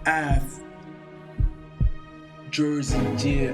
Ave, Jersey, yeah.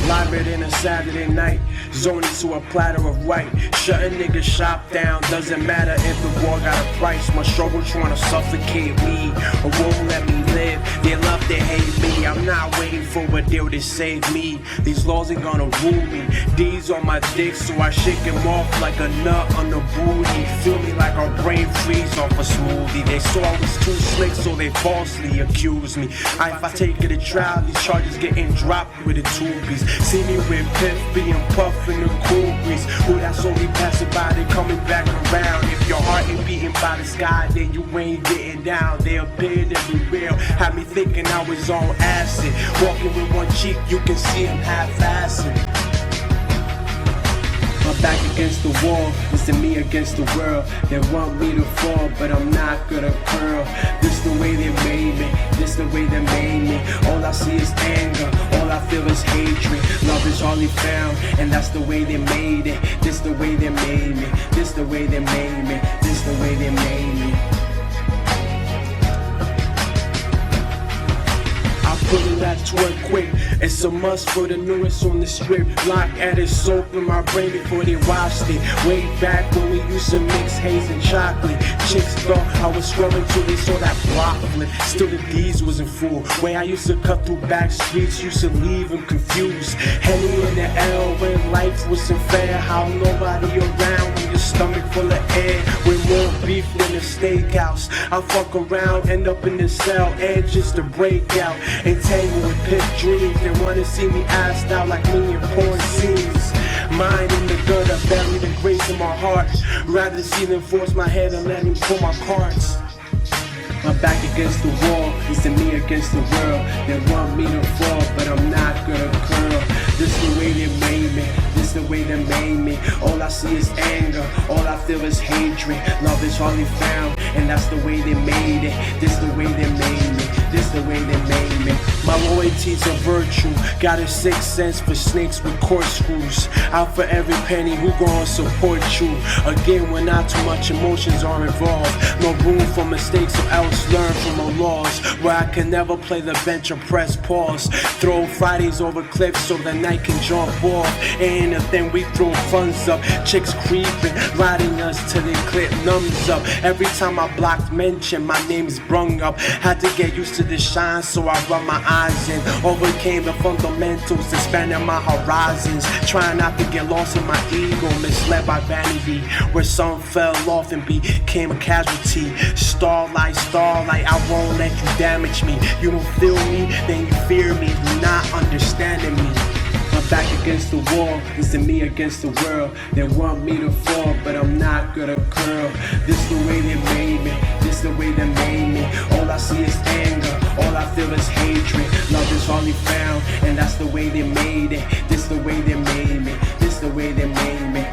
Liver than a Saturday night, zoning to a platter of white. Shut a nigga shop down, doesn't matter if the war got a price. My struggle trying to suffocate me, or won't let me live. They love to hate me, I'm not waiting for a deal to save me. These laws ain't gonna rule me. D's on my dick, so I shake him off like a nut on the booty. Feel me like our brain freeze off a smoothie. They saw I was too slick, so they falsely accused me. If I take it to trial, these charges getting dropped with the tubies. See me with Piff being puff in the cool breeze. Who that's only passing by, they coming back around. If your heart ain't beating by the sky, then you ain't getting down. They appear to be real, had me thinking I was on acid. Walking with one cheek, you can see him half-assing. My back against the wall, it's me against the world. They want me to fall, but I'm not gonna curl. This the way they made me, this the way they made me. All I see is anger, all I feel is hatred. Love is hardly found, and that's the way they made it. This the way they made me, this the way they made me, this the way they made me. Pulling that twerk quick, it's a must for the newest on the strip. Lock added soap in my brain before they washed it. Way back when we used to mix haze and chocolate. Chicks thought I was scrubbing till they saw that block flip. Still the D's wasn't full. Way I used to cut through back streets, used to leave them confused. Henny in the L when life wasn't fair. How nobody around when your stomach full of air. With more beef than a steakhouse. I fuck around, end up in the cell, edges to break out. Entangled with pit dreams, they wanna see me assed out like me in porn scenes. Mind in the gutter, bury the grace in my heart. Rather see them force my head and let me pull my cards. My back against the wall, it's me against the world. They want me to fall, but I'm not gonna curl. This the way they made me, this the way they made me. All I see is anger, all I feel is hatred. Love is hardly found, and that's the way they made it. This the way they made me, this the way they made me. My loyalty's a virtue, got a sixth sense for snakes with corkscrews. Out for every penny, who gon' support you? Again, when not too much emotions are involved. No room for mistakes, or else learn from the laws. Where I can never play the bench or press pause. Throw Fridays over cliffs so the night can jump off. Ain't a thing, we throw funds up. Chicks creeping, riding us till they clip numbs up. Every time I blocked mention, my name's brung up. Had to get used to the shine, so I run my eyes in. Overcame the fundamentals, expanding my horizons. Trying not to get lost in my ego, misled by vanity. Where some fell off and became a casualty. Starlight, I won't let you damage me. You don't feel me, then you fear me. You're not understanding me. My back against the wall, it's me against the world. They want me to fall, but I'm not gonna curl. This the way they made me, this the way they made me. All I see is anger, all I feel is hatred. Love is hardly found, and that's the way they made it. This the way they made me, this the way they made me.